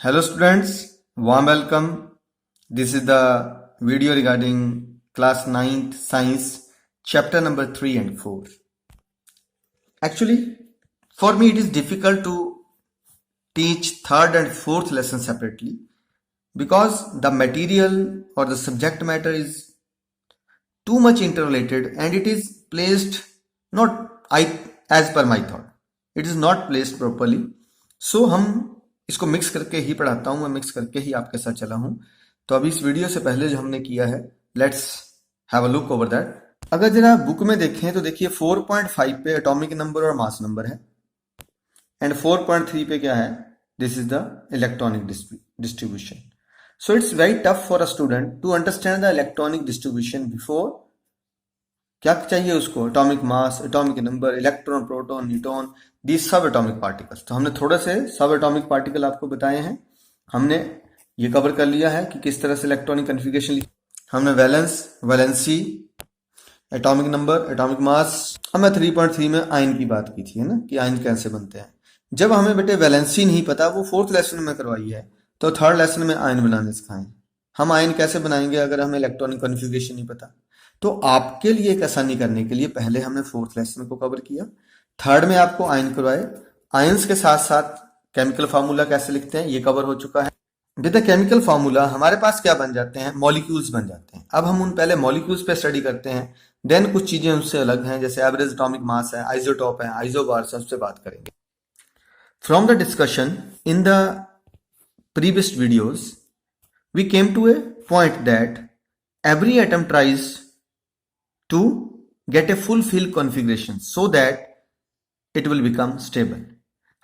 Hello students, warm welcome. This is the video regarding class 9th science chapter number 3 and 4. Actually, for me it is difficult to teach third and fourth lesson separately because the material or the subject matter is too much interrelated and it is placed not as per my thought. It is not placed properly. So हम इसको mix करके ही पढ़ाता हूं, मैं mix करके ही आपके साथ चला हूं। तो अभी इस वीडियो से पहले जो हमने किया है, let's have a look over that. अगर जरा बुक में देखें तो देखिए 4.5 पे एटॉमिक नंबर और मास नंबर है एंड 4.3 पे क्या है, this is the electronic distribution. So it's very tough for a student to understand the electronic distribution before क्या चाहिए उसको, atomic mass, atomic number, electron, proton, neutron, the subatomic particles. तो हमने थोड़े से सब एटॉमिक पार्टिकल आपको बताए हैं। हमने ये कवर कर लिया है कि किस तरह से इलेक्ट्रॉनिक कन्फिगरेशन हमने valence, valency, atomic number, atomic mass. हमने 3.3 में आयन की बात की थी, है ना, कि आयन कैसे बनते हैं। जब हमें बेटे वैलेंसी नहीं पता, वो 4th लेसन में करवाई है, तो 3rd लेसन में आयन बनाने सिखाएं। हम आयन कैसे बनाएंगे अगर हमें इलेक्ट्रॉनिक कन्फिगरेशन नहीं पता। तो आपके लिए एक आसानी करने के लिए पहले हमने 4th लेसन को कवर किया, 3rd में आपको आयन करवाए। आयंस के साथ साथ केमिकल फार्मूला कैसे लिखते हैं ये कवर हो चुका है। विद द केमिकल फार्मूला हमारे पास क्या बन जाते हैं, मॉलिक्यूल्स बन जाते हैं। अब हम उन पहले मॉलिक्यूल्स पे स्टडी करते हैं, देन कुछ चीजें उनसे अलग हैं, जैसे एवरेज एटॉमिक मास है, आइसोटॉप है, आइसोबार, सबसे बात करेंगे। From the discussion in the previous videos we came to a point that every atom tries to get a fulfill configuration so that it will become stable।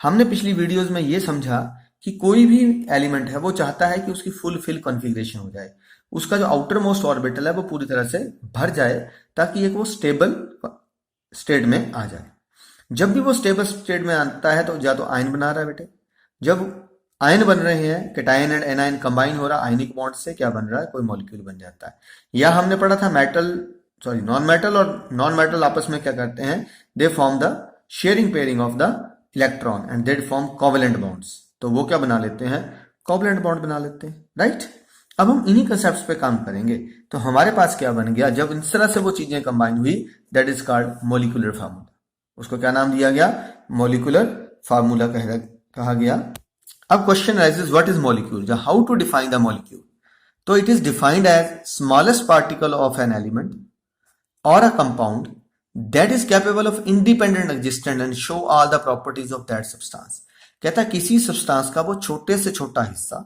हमने पिछली videos में ये समझा कि कोई भी एलिमेंट है वो चाहता है कि उसकी फुलफिल कॉन्फ़िगरेशन हो जाए, उसका जो आउटर मोस्ट ऑर्बिटल है वो पूरी तरह से भर जाए ताकि एक वो स्टेबल स्टेट में आ जाए। जब भी वो स्टेबल स्टेट में आता है तो या तो आयन बना रहा है बेटे, जब आयन बन रहे हैं, कैटायन एंड एनायन कंबाइन हो रहा है आयनिक बॉन्ड से, क्या बन रहा है, कोई मॉलिक्यूल बन जाता है। या हमने पढ़ा था नॉन मेटल और नॉन मेटल आपस में क्या करते हैं, they form the sharing pairing of the electron and they form covalent bonds. तो वो क्या बना लेते हैं, कोवेलेंट बॉन्ड बना लेते हैं, राइट। अब हम इन्हीं कंसेप्ट्स पे काम करेंगे। तो हमारे पास क्या बन गया, जब इस तरह से वो चीजें कंबाइन हुई, that is called molecular formula. उसको क्या नाम दिया गया, मॉलिक्यूलर फार्मूला कहा गया। अब question raises, what is molecule, how to define the molecule. तो it is defined as smallest particle of an element or a compound that is capable of independent existence and show all the properties of that substance। कहता है किसी substance का वो छोटे से छोटा हिस्सा,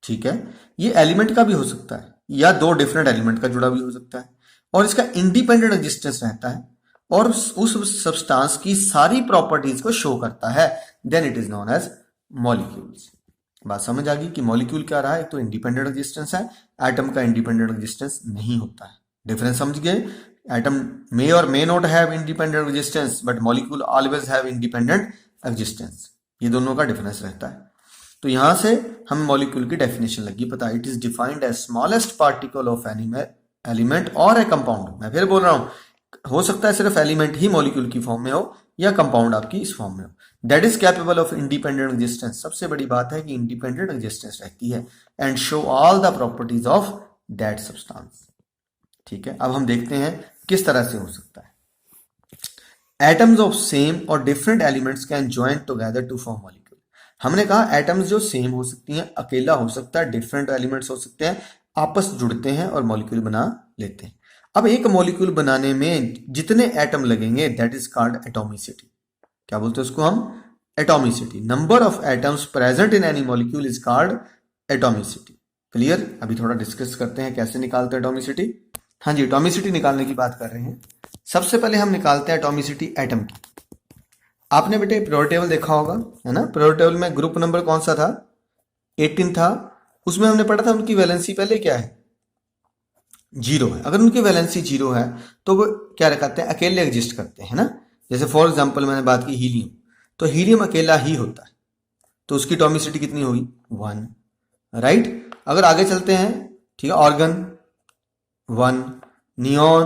ठीक है, ये एलिमेंट का भी हो सकता है या दो डिफरेंट एलिमेंट का जुड़ा भी हो सकता है, और इसका इंडिपेंडेंट एग्जिस्टेंस रहता है और उस सब्सटेंस की सारी प्रॉपर्टीज को शो करता है, then it is known as molecules. बात समझ आ गई कि मॉलिक्यूल क्या रहा है, एक तो इंडिपेंडेंट एग्जिस्टेंस है, एटम का इंडिपेंडेंट एग्जिस्टेंस नहीं होता है। डिफरेंस समझ गए, atom may or may not have independent existence but molecule always have independent existence। ये दोनों का डिफरेंस रहता है। तो यहां से हमें मॉलिक्यूल की डेफिनेशन लगी पता, it is defined as smallest particle of element और ए कंपाउंड। मैं फिर बोल रहा हूं, हो सकता है सिर्फ एलिमेंट ही मॉलिक्यूल की फॉर्म में हो या कंपाउंड आपकी इस फॉर्म में हो, that is capable of independent existence. सबसे बड़ी बात है कि इंडिपेंडेंट एग्जिस्टेंस रहती है, and show all the properties of that substance. ठीक है, अब हम देखते हैं किस तरह से हो सकता है। एटम्स ऑफ सेम और different elements can join together to form molecule. हमने कहा एटम्स जो सेम हो सकती हैं, अकेला हो सकता है, डिफरेंट एलिमेंट्स हो सकते हैं, आपस जुड़ते हैं और मॉलिक्यूल बना लेते हैं। अब एक मॉलिक्यूल बनाने में जितने एटम लगेंगे दैट इज कॉल्ड एटॉमिसिटी। क्या बोलते हैं उसको हम, atomicity. Number of atoms present in any molecule is called atomicity. Clear. अभी थोड़ा डिस्कस करते हैं कैसे निकालते हैं एटॉमिसिटी। हाँ जी, एटॉमिसिटी निकालने की बात कर रहे हैं। सबसे पहले हम निकालते हैं एटॉमिसिटी एटम की। आपने बेटे पीरियोडिक टेबल देखा होगा, है ना। पीरियोडिक टेबल में ग्रुप नंबर कौन सा था, 18 था। उसमें हमने पढ़ा था उनकी वैलेंसी पहले क्या है, 0 है। अगर उनकी वैलेंसी 0 है तो वो क्या रखते हैं, अकेले एग्जिस्ट करते हैं ना। जैसे फॉर एग्जाम्पल मैंने बात की हीलियम, तो हीलियम अकेला ही होता है, तो उसकी एटॉमिसिटी कितनी होगी, 1, राइट। अगर आगे चलते हैं, ठीक है, ऑर्गन 1, नियॉन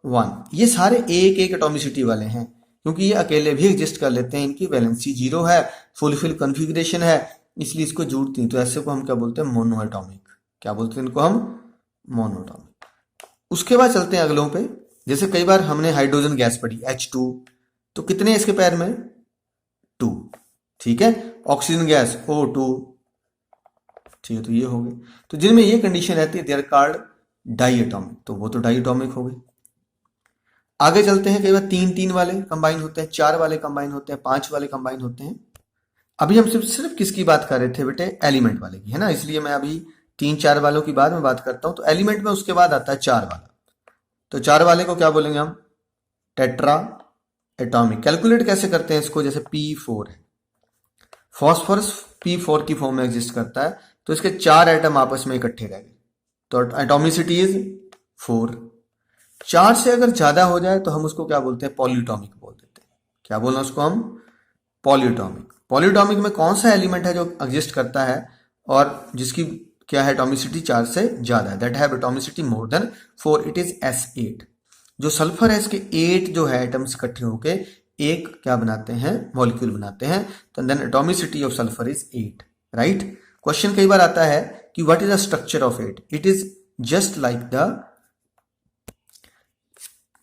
1, ये सारे एक एक एटॉमिसिटी वाले हैं क्योंकि ये अकेले भी एग्जिस्ट कर लेते हैं, इनकी वैलेंसी 0 है, फुलफिल कॉन्फ़िगरेशन है, इसलिए इसको जुड़ती हैं, तो ऐसे को हम क्या बोलते हैं, मोनोएटॉमिक। क्या बोलते हैं इनको हम, मोनोएटॉमिक। उसके बाद चलते हैं अगलों पे। जैसे कई बार हमने हाइड्रोजन गैस पढ़ी H2, तो कितने हैं इसके पैर में, 2, ठीक है। ऑक्सीजन गैस O2, ठीक है, तो ये हो गए। तो जिनमें ये कंडीशन रहती है दे आर कॉल्ड डाइएटॉमिक, तो वो तो डाइएटॉमिक हो गए। आगे चलते हैं, कई बार 3-3 वाले कंबाइन होते हैं, 4 वाले कंबाइन होते हैं, 5 वाले कंबाइन होते हैं। अभी हम सिर्फ किसकी बात कर रहे थे बेटे, एलिमेंट वाले की, है ना, इसलिए मैं अभी 3-4 वालों की बाद में बात करता हूं। तो एलिमेंट में उसके बाद आता है 4 वाला, तो 4 वाले को क्या बोलेंगे हम, टेट्रा एटॉमिक। कैलकुलेट कैसे करते हैं इसको, जैसे P4 है, फॉस्फोरस P4 की फॉर्म में एग्जिस्ट करता है, तो इसके 4 एटम आपस में इकट्ठे रह गए, तो एटॉमिसिटी इज 4। 4 से अगर ज्यादा हो जाए तो हम उसको क्या बोलते हैं, पॉलीटॉमिक बोल देते हैं। क्या बोलना उसको हम, पॉलीटॉमिक। पॉलीटॉमिक में कौन सा एलिमेंट है जो एग्जिस्ट करता है और जिसकी क्या है, एटॉमिसिटी 4 से ज्यादा है, that have atomicity more than 4, it is S8। जो सल्फर है इसके 8 जो है एटम्स इकट्ठे होके एक क्या बनाते हैं, मॉलिक्यूल बनाते हैं, तो then atomicity of sulphur is 8, right. Question कई बार आता है कि what is the structure of 8, it is just like the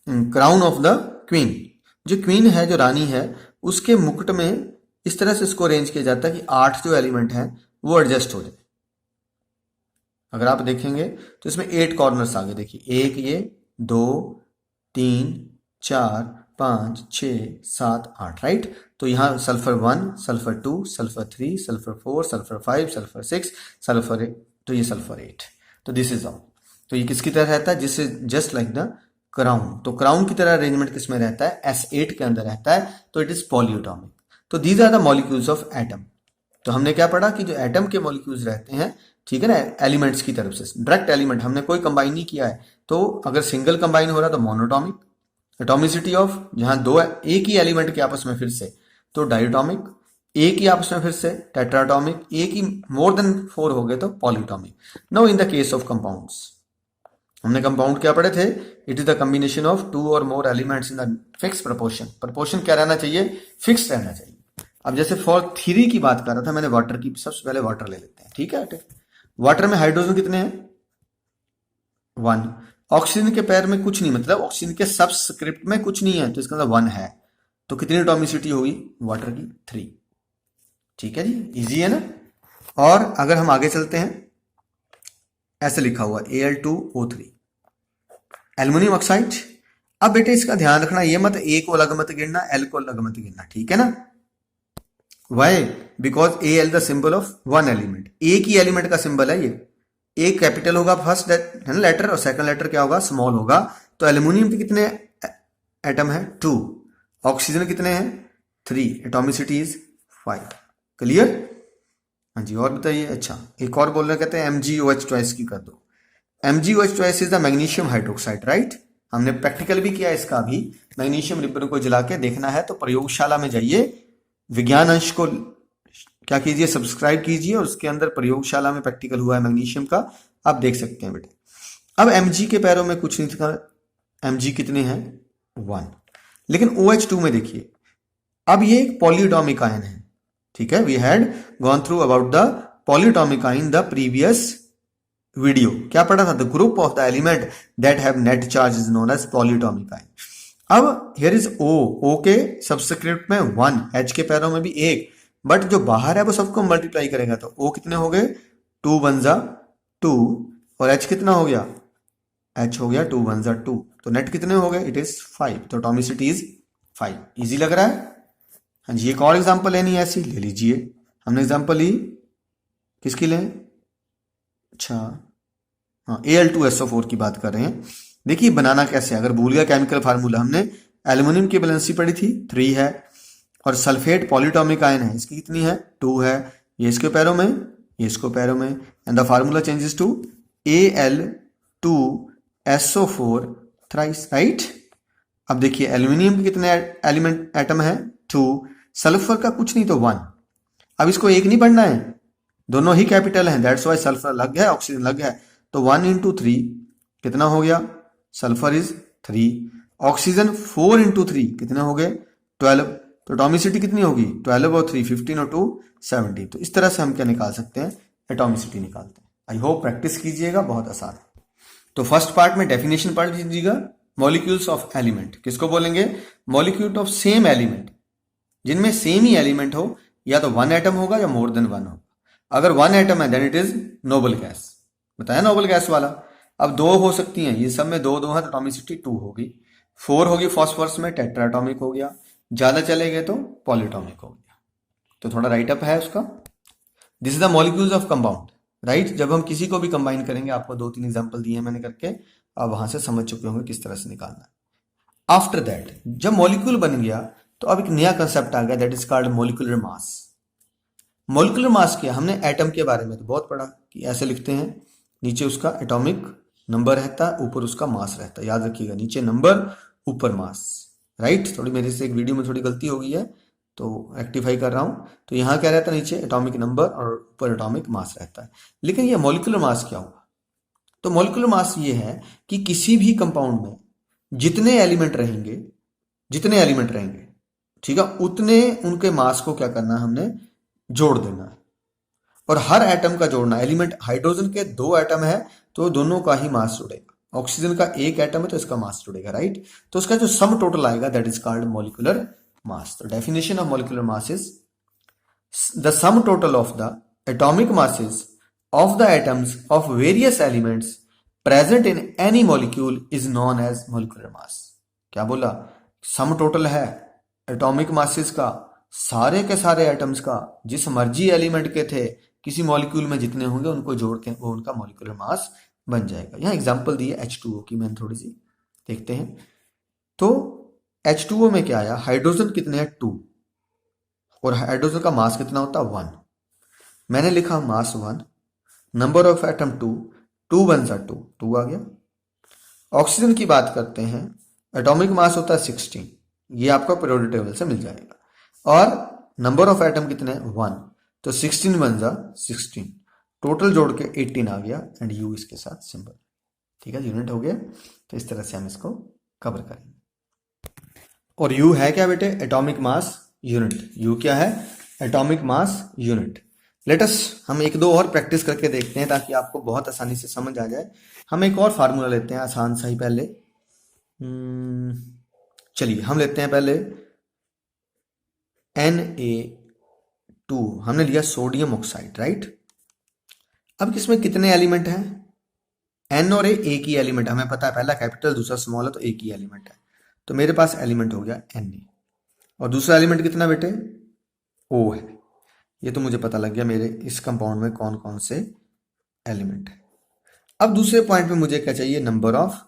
crown of the queen. जो क्वीन है, जो रानी है, उसके मुकुट में इस तरह से इसको अरेंज किया जाता है कि 8 जो एलिमेंट हैं वो एडजस्ट हो जाए। अगर आप देखेंगे तो इसमें 8 कॉर्नर्स आ गए, देखिए 1, ये 2, 3, 4, 5, 6, 7, 8, राइट। तो यहाँ sulphur 1, sulphur 2, sulphur 3, sulphur 4, sulphur 5, sulphur 6, sulphur 8, तो ये सल्फर 8, तो दिस इज ऑल। तो ये किसकी तरह रहता है, जिससे जस्ट लाइक द क्राउन। तो क्राउन की तरह अरेंजमेंट किसमें रहता है, S8 के अंदर रहता है, तो इट इज पॉलीएटॉमिक। तो these are the molecules of atom. तो हमने क्या पढ़ा कि जो एटम के मॉलिक्यूल्स रहते हैं, ठीक है ना, एलिमेंट्स की तरफ से डायरेक्ट एलिमेंट हमने कोई कंबाइन नहीं किया है, तो अगर सिंगल कंबाइन हो रहा तो मोनोटॉमिक। एटॉमिसिटी ऑफ जहां दो एक ही एलिमेंट के आपस में फिर से, तो डाइटॉमिक। एक ही आपस में फिर से टेट्राटॉमिक, एक ही मोर देन 4 हो गए तो polyatomic. Now in the case of compounds, हमने कंपाउंड क्या पढ़े थे, it is the combination of 2 और more elements in the fix proportion. Proportion क्या रहना चाहिए, फिक्स रहना चाहिए। अब जैसे फॉर 3 की बात कर रहा था मैंने, वाटर की, सबसे पहले वाटर ले लेते हैं, ठीक है। वाटर में हाइड्रोजन कितने हैं, 1। ऑक्सीजन के पैर में कुछ नहीं, मतलब ऑक्सीजन के सबस्क्रिप्ट में कुछ नहीं है, तो इसका मतलब 1 है, तो कितनी एटॉमिसिटी होगी वाटर की, 3, ठीक है जी, इजी है ना। और अगर हम आगे चलते हैं, ऐसे लिखा हुआ Al2O3 एल्युमिनियम ऑक्साइड। अब बेटे इसका ध्यान रखना, ये मत ए को अलग मत गिनना, एल को अलग मत गिनना, ठीक है ना। Why, because Al the symbol of one element, एक ही एलिमेंट का सिंबल है ये। एक कैपिटल होगा फर्स्ट है ना लेटर, और सेकंड लेटर क्या होगा, स्मॉल होगा। तो एल्युमिनियम के कितने एटम है, 2। ऑक्सीजन कितने हैं, 3। Atomicity is 5। क्लियर, हाँ जी। और बताइए, अच्छा एक और बोल रहे, कहते हैं MgOH चॉइस की कर दो। MgOH choice is the magnesium hydroxide, right. हमने प्रैक्टिकल भी किया इसका भी, मैग्नीशियम रिबन को जला के देखना है तो प्रयोगशाला में जाइए, विज्ञान अंश को क्या कीजिए, सब्सक्राइब कीजिए, और उसके अंदर प्रयोगशाला में प्रैक्टिकल हुआ है मैग्नीशियम का, आप देख सकते हैं बेटे। अब Mg के पैरों में कुछ नहीं था, Mg कितने हैं, 1। लेकिन OH2 में देखिए, अब ये एक पॉलीएटॉमिक आयन है, ठीक है। We had gone through about the polyatomic ion the previous video. क्या पढ़ा था, the group of the element that have net charge is known as polyatomic ion. अब हियर इज O के सबस्क्रिप्ट में 1, H के पैरों में भी 1, बट जो बाहर है वो सबको मल्टीप्लाई करेगा, तो O कितने हो गए, 2 1 जा 2, और H कितना हो गया, H हो गया 2 1 जा 2, तो नेट कितने हो गए, इट इज 5, तो एटॉमिसिटी इज 5। इजी लग रहा है, हाँ जी। एक और एग्जांपल लेनी है ऐसी, ले लीजिए। हमने एग्जांपल ली किसकी लें, अच्छा हाँ, Al2SO4 की बात कर रहे हैं। देखिए बनाना कैसे, अगर भूल गया केमिकल फार्मूला, हमने एल्युमिनियम की बैलेंसी पढ़ी थी, 3 है, और सल्फेट पॉलीटॉमिक आयन है, इसकी कितनी है, 2 है। ये इसके पैरों में, ये इसको पैरों में, and the formula changes to Al2SO4 thrice, right. अब देखिए एल्युमिनियम के कितने एलिमेंट एटम है, 2। सल्फर का कुछ नहीं तो 1। अब इसको एक नहीं पढ़ना है, दोनों ही कैपिटल हैं, दैट्स वाई सल्फर अलग है, ऑक्सीजन अलग है, तो 1 into 3 कितना हो गया, सल्फर इज 3। ऑक्सीजन 4 into 3 कितने हो गए, 12। तो एटॉमिसिटी कितनी होगी, 12 और 3 15 और 2 17। तो इस तरह से हम क्या निकाल सकते हैं, एटॉमिसिटी निकालते हैं। आई होप प्रैक्टिस कीजिएगा, बहुत आसान है। तो फर्स्ट पार्ट में डेफिनेशन पढ़ लीजिएगा। मॉलिक्यूल्स ऑफ एलिमेंट किसको बोलेंगे, मॉलिक्यूल ऑफ सेम एलिमेंट, जिनमें सेम ही एलिमेंट हो, या तो वन एटम होगा या मोर देन वन होगा। अगर वन एटम है then it is noble gas, बताया नोबल गैस वाला। अब दो हो सकती हैं, ये सब में दो दो है तो एटॉमिसिटी 2 होगी। 4 होगी फॉस्फोरस में, टेट्राएटॉमिक हो गया। ज्यादा चले गए तो पॉलीएटॉमिक हो गया। तो थोड़ा राइट अप है उसका। This is the molecules of compound, right. जब हम किसी को भी कंबाइन करेंगे, आपको 2-3 एग्जांपल दिए हैं मैंने करके, आप वहां से समझ चुके होंगे किस तरह से निकालना है। आफ्टर दैट जब मॉलिक्यूल बन गया तो अब एक नया कंसेप्ट आ गया, that is called molecular mass. Molecular mass क्या, हमने एटम के बारे में तो बहुत पढ़ा कि ऐसे लिखते हैं, नीचे उसका एटॉमिक नंबर रहता है, ऊपर उसका मास रहता है। याद रखिएगा, नीचे नंबर ऊपर मास, राइट। थोड़ी मेरे से एक वीडियो में थोड़ी गलती हो गई है तो रेक्टिफाई कर रहा हूं। तो यहां क्या रहता है, नीचे एटॉमिक नंबर और ऊपर एटॉमिक मास रहता है। लेकिन ये मॉलिक्यूलर मास क्या हुआ, तो मॉलिक्यूलर मास ये है कि किसी भी कंपाउंड में जितने एलिमेंट रहेंगे, ठीक है, उतने उनके मास को क्या करना है, हमने जोड़ देना है। और हर एटम का जोड़ना, एलिमेंट हाइड्रोजन के 2 एटम है तो दोनों का ही मास जुड़ेगा, ऑक्सीजन का 1 एटम है तो इसका मास जुड़ेगा, राइट। तो उसका जो सम टोटल आएगा that is called molecular mass. तो definition of molecular mass is the sum total of the atomic masses of the atoms of various elements present in any molecule is known as molecular mass. क्या बोला, sum total है atomic masses का, सारे के सारे atoms का, जिस मर्जी एलिमेंट के थे, किसी मॉलिक्यूल में जितने होंगे उनको जोड़ के वो उनका मॉलिक्यूलर मास बन जाएगा। यहां एग्जांपल दी है H2O की, मैंने थोड़ी सी देखते हैं। तो H2O में क्या आया, हाइड्रोजन कितने हैं 2, और हाइड्रोजन का मास कितना होता है 1। मैंने लिखा मास 1, नंबर ऑफ एटम 2, 2 1 जा 2, 2 आ गया। ऑक्सीजन की बात करते हैं, एटॉमिक मास होता है 16, ये आपका पीरियोडिक टेबल से मिल जाएगा। और नंबर ऑफ एटम कितने हैं 1, तो 16 1 जा 16, टोटल जोड़ के 18 आ गया, एंड यू इसके साथ सिंबल, ठीक है, यूनिट हो गया। तो इस तरह से हम इसको कवर करेंगे। और यू है क्या बेटे, एटॉमिक मास यूनिट। यू क्या है, एटॉमिक मास यूनिट। लेटस हम एक दो और प्रैक्टिस करके देखते हैं ताकि आपको बहुत आसानी से समझ आ जाए। हम एक और फार्मूला लेते हैं आसान सा ही पहले। चलिए हम लेते हैं पहले Na2, हमने लिया सोडियम ऑक्साइड, राइट। अब इसमें कितने एलिमेंट हैं, N और A एक ही एलिमेंट, हमें पता है पहला कैपिटल दूसरा स्मॉल है तो एक ही एलिमेंट है। तो मेरे पास एलिमेंट हो गया Na, और दूसरा एलिमेंट कितना बेटे O है। ये तो मुझे पता लग गया मेरे इस कंपाउंड में कौन कौन से एलिमेंट है। अब दूसरे पॉइंट में मुझे क्या चाहिए, नंबर ऑफ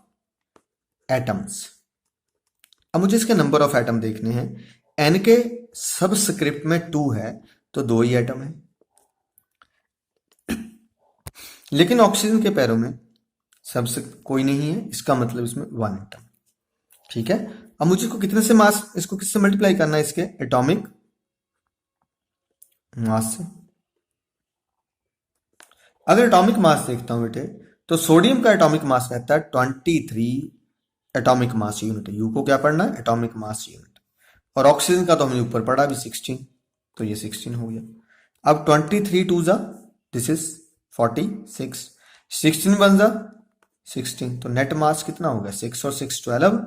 एटम्स। अब मुझे इसके नंबर ऑफ एटम देखने हैं। N के सबस्क्रिप्ट में 2 है तो 2 ही एटम है, लेकिन ऑक्सीजन के पैरों में सबस्क्रिप्ट कोई नहीं है, इसका मतलब इसमें 1 एटम, ठीक है। अब मुझे को कितने से मास, इसको किससे मल्टीप्लाई करना है, इसके एटॉमिक मास से। अगर एटॉमिक मास देखता हूं बेटे, तो सोडियम का एटॉमिक मास रहता है 23 एटॉमिक मास यूनिट। यू को क्या पढ़ना है, एटॉमिक मास यूनिट। और ऑक्सीजन का तो हमने ऊपर पढ़ा भी 16, तो ये 16 हो गया। अब 23 2 जा, दिस इज 46, 16 1 जा 16, तो नेट मास कितना हो गया, 6 और 6 12,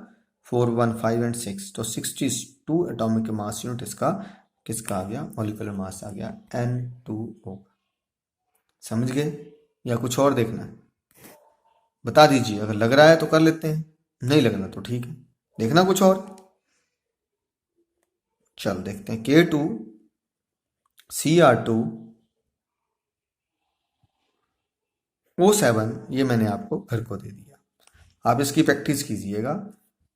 4 1 5 एंड 6, तो 62 एटॉमिक मास यूनिट इसका किसका आ गया, मॉलिक्यूलर मास आ गया N2O। समझ गए, या कुछ और देखना है बता दीजिए, अगर लग रहा है तो कर लेते हैं, नहीं लगना तो ठीक है। देखना कुछ और, चल देखते हैं। K2 Cr2 O7, ये मैंने आपको घर को दे दिया, आप इसकी प्रैक्टिस कीजिएगा,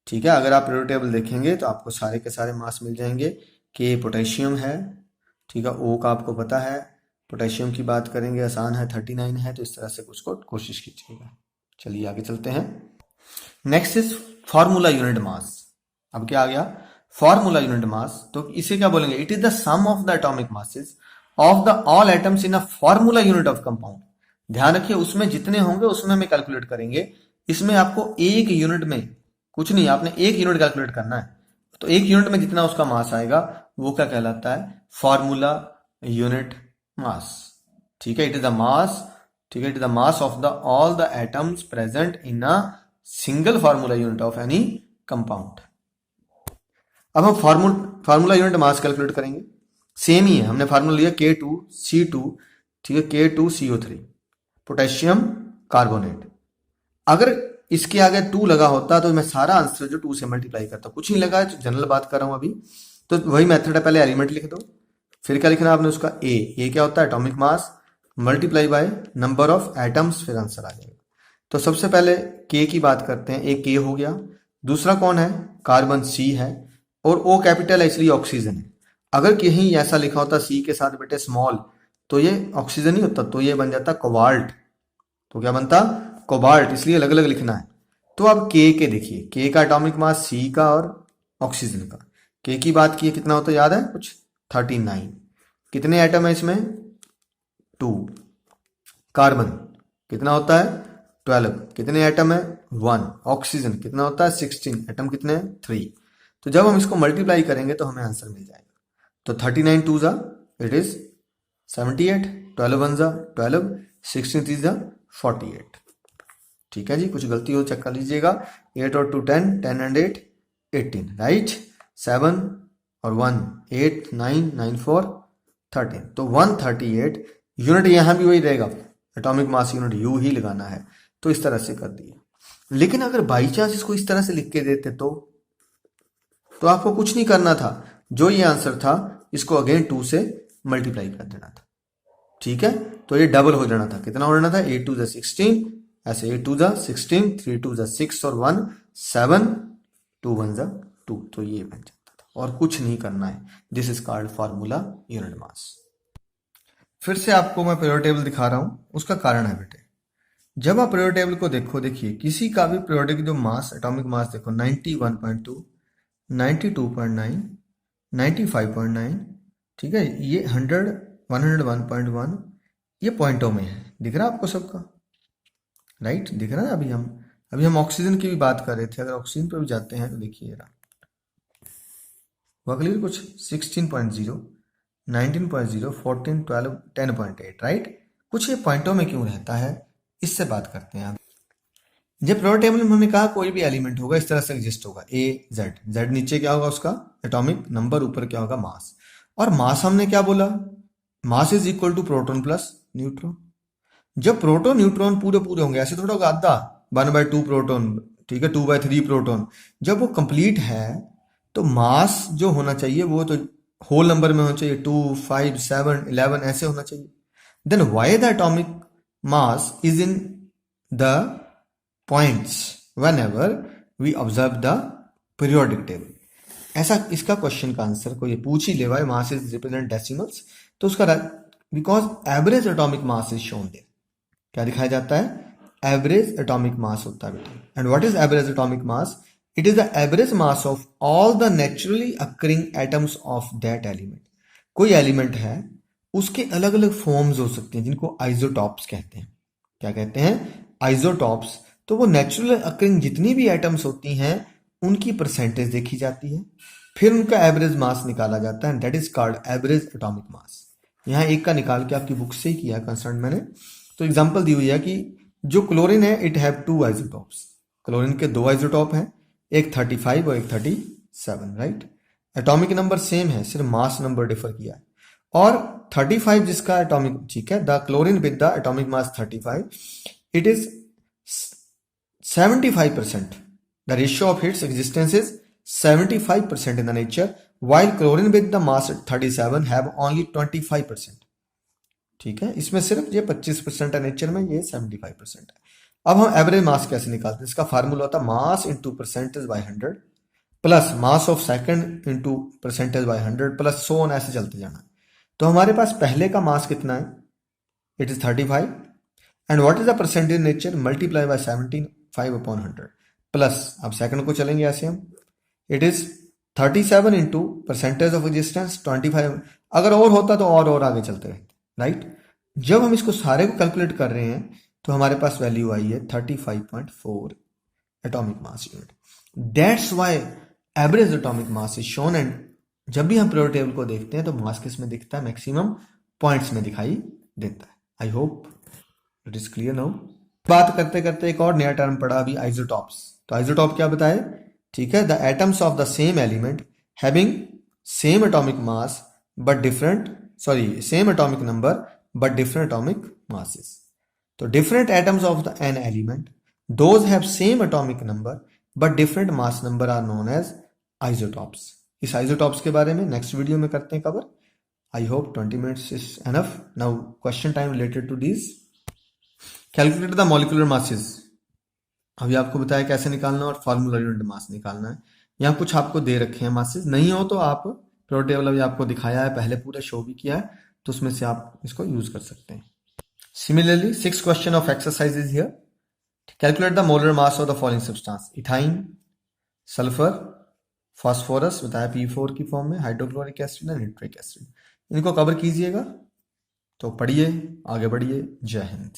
ठीक है। अगर आप पीरियोडिक टेबल देखेंगे तो आपको सारे के सारे मास मिल जाएंगे। K पोटेशियम है, ठीक है, O का आपको पता है। पोटेशियम की बात करेंगे, आसान है, 39 है, तो इस तरह से कुछ को कोशिश कीजिएगा। चलिए आगे चलते हैं। Next is formula unit mass. अब क्या आ गया, फॉर्मूला यूनिट मास, तो इसे क्या बोलेंगे, it is the sum of the atomic masses of the all atoms in a formula unit of compound. ध्यान रखिए, उसमें जितने होंगे उसमें हमें कैलकुलेट करेंगे। इसमें आपको एक यूनिट में कुछ नहीं, आपने एक यूनिट कैलकुलेट करना है, तो एक यूनिट में जितना उसका मास आएगा वो क्या कहलाता है, फॉर्मूला यूनिट मास। ठीक है, इट इज द मास, ठीक है, it is the mass of the all the atoms present in a single formula unit of any compound. अब हम फार्मूला यूनिट मास कैलकुलेट करेंगे। सेम ही है, हमने फार्मूला लिया K2C2, ठीक है, K2CO3 पोटेशियम कार्बोनेट। अगर इसके आगे 2 लगा होता तो मैं सारा आंसर जो 2 से मल्टीप्लाई करता, कुछ नहीं लगा है, जनरल बात कर रहा हूं अभी। तो वही मेथड है, पहले एलिमेंट लिख दो, फिर क्या लिखना है आपने उसका ए क्या होता है atomic mass multiply by number of atoms, फिर आंसर आ जाएगा। तो सबसे पहले के की बात करते हैं, एक के हो गया, दूसरा कौन है कार्बन सी है, और ओ कैपिटल है इसलिए ऑक्सीजन है। अगर कहीं ऐसा लिखा होता सी के साथ बेटे स्मॉल, तो ये ऑक्सीजन ही होता, तो ये बन जाता कोबाल्ट। तो क्या बनता कोबाल्ट, इसलिए अलग अलग लिखना है। तो अब के देखिए, के का एटॉमिक मास सी का और ऑक्सीजन का, के की बात की है कितना होता है याद है कुछ 39। कितने एटम है इसमें 2। कार्बन कितना होता है 12, कितने एटम है 1। ऑक्सीजन कितना होता है 16, एटम कितने 3। तो जब हम इसको मल्टीप्लाई करेंगे तो हमें आंसर मिल जाएगा। तो 39 2 जा इट इज 78, 12 1 जा 12, 16 3 जा 48। ठीक है जी, कुछ गलती हो चेक कर लीजिएगा। 8 और 2 10, 10 and 8 18, राइट। 7 और 1 8, 9 9 4 13। तो 138 यूनिट यहां भी वही रहेगा, एटॉमिक मास यूनिट यू ही लगाना है। तो इस तरह से कर दिया। लेकिन अगर बाई चांस इसको इस तरह से लिख के देते तो आपको कुछ नहीं करना था, जो ये आंसर था इसको अगेन 2 से मल्टीप्लाई कर देना था। ठीक है, तो ये डबल हो जाना था, कितना हो जाना था 8 2 16, ऐसे 8 2 16, 3 2 6 और 1 7, 2 1 2। तो ये बन जाता था, और कुछ नहीं करना है। This is called formula unit mass. फिर से आपको मैं पीरियोडिक टेबल दिखा रहा हूं, उसका कारण है बेटे। जब आप पीरियोडिक टेबल को देखो, देखिए किसी का भी पीरियोडिक जो मास एटॉमिक मास देखो 91.2, 92.9, 95.9, ठीक है, ये 100, 101.1, ये पॉइंटों में है। दिख रहा है आपको सबका, राइट, दिख रहा है। अभी हम ऑक्सीजन की भी बात कर रहे थे, अगर ऑक्सीजन पर भी जाते हैं तो देखिए वह क्लियर कुछ 16.0, 19.0, 14, 12, 10.8, राइट। कुछ ये पॉइंटों में क्यों रहता है, इससे बात करते हैं। जब पीरियोडिक टेबल में हमने कहा कोई भी एलिमेंट होगा इस तरह से एग्जिस्ट होगा, ए जेड नीचे क्या होगा उसका एटॉमिक नंबर, ऊपर क्या होगा मास। और मास हमने क्या बोला, mass is equal to proton plus neutron. जब प्रोटॉन न्यूट्रॉन पूरे पूरे होंगे, ऐसे थोड़ा होगा आधा 1/2 प्रोटॉन, ठीक है, 2/3 प्रोटॉन, जब वो कंप्लीट है तो मास जो होना चाहिए वो तो होल नंबर में होना चाहिए, 2 5 7 11 ऐसे होना चाहिए। Then why the atomic mass is in the points whenever we observe the periodic table। ऐसा इसका क्वेश्चन का आंसर को ये पूछ ही ले भाई, मास इज रिप्रेजेंट डेसिमल्स, तो उसका because average atomic mass is shown there. क्या दिखाया जाता है, एवरेज एटॉमिक मास होता है बेटा। And what is average atomic mass, it is the average mass of all the naturally occurring atoms of that element. कोई एलिमेंट है, उसके अलग अलग फॉर्म्स हो सकते हैं जिनको आइसोटॉप्स कहते हैं। क्या कहते हैं, आइसोटॉप्स। तो वो नेचुरल अकरिंग जितनी भी एटम्स होती हैं उनकी परसेंटेज देखी जाती है, फिर उनका एवरेज मास निकाला जाता है, that is called average atomic मास। यहाँ एक का निकाल के आपकी बुक से ही किया कंसर्न मैंने। तो एग्जांपल दी हुई है कि जो क्लोरीन है इट हैव 2 आइसोटॉप्स, क्लोरीन के 2 आइसोटॉप हैं, एक 35 और एक 37, राइट। एटॉमिक नंबर सेम है, सिर्फ मास नंबर डिफर किया है। और 35 जिसका एटॉमिक, ठीक है, the chlorine with the atomic mass 35, it is 75%. The ratio of its existence is 75% in the nature, while chlorine with the mass 37 have only 25%. ठीक है, इसमें सिर्फ ये 25% है नेचर में, ये 75% है। अब हम एवरेज मास कैसे निकालते हैं, इसका फार्मूला होता है mass into percentage by 100 plus mass of second into percentage by 100 plus so on, ऐसे चलते जाना। तो हमारे पास पहले का मास कितना है, it is 35, and what is the percentage nature, multiply by 17 5/100 plus, अब सेकंड को चलेंगे ऐसे हम, it is 37 into percentage of existence 25। अगर और होता तो और आगे चलते रहते, राइट। जब हम इसको सारे को कैलकुलेट कर रहे हैं तो हमारे पास वैल्यू आई है 35.4 atomic mass unit. That's why average atomic mass is shown. And जब भी हम पीरियोडिक टेबल को देखते हैं तो मास किस में दिखता है, मैक्सिमम पॉइंट्स में दिखाई देता है। I hope it is clear now. बात करते करते एक और नया टर्म पढ़ा अभी, आइसोटॉप्स। तो आइसोटॉप क्या बताए, ठीक है, the atoms of the same element having same atomic mass but different, same atomic number but different atomic masses. तो different atoms of an element, those have same atomic number but different mass number are known as isotopes. इस isotopes के बारे में next video में करते हैं cover. I hope 20 minutes is enough. Now question time related to these. Calculate the molecular masses. अभी आपको बताया कैसे निकालना और फॉर्मूला यूनिट मास निकालना है। यहाँ कुछ आपको दे रखे हैं मासेस, नहीं हो तो आप प्योर टेबल अभी आपको दिखाया है, पहले पूरा शो भी किया है, तो उसमें से आप इसको यूज कर सकते हैं। Similarly, sixth question of exercise is here. Calculate the molar mass of the following substance: ethyne, sulphur, phosphorus बताया P4 की फॉर्म में, हाइड्रोक्लोरिक एसिड और नाइट्रिक एसिड। इनको कवर कीजिएगा। तो पढ़िए, आगे बढ़िए। जय हिंद।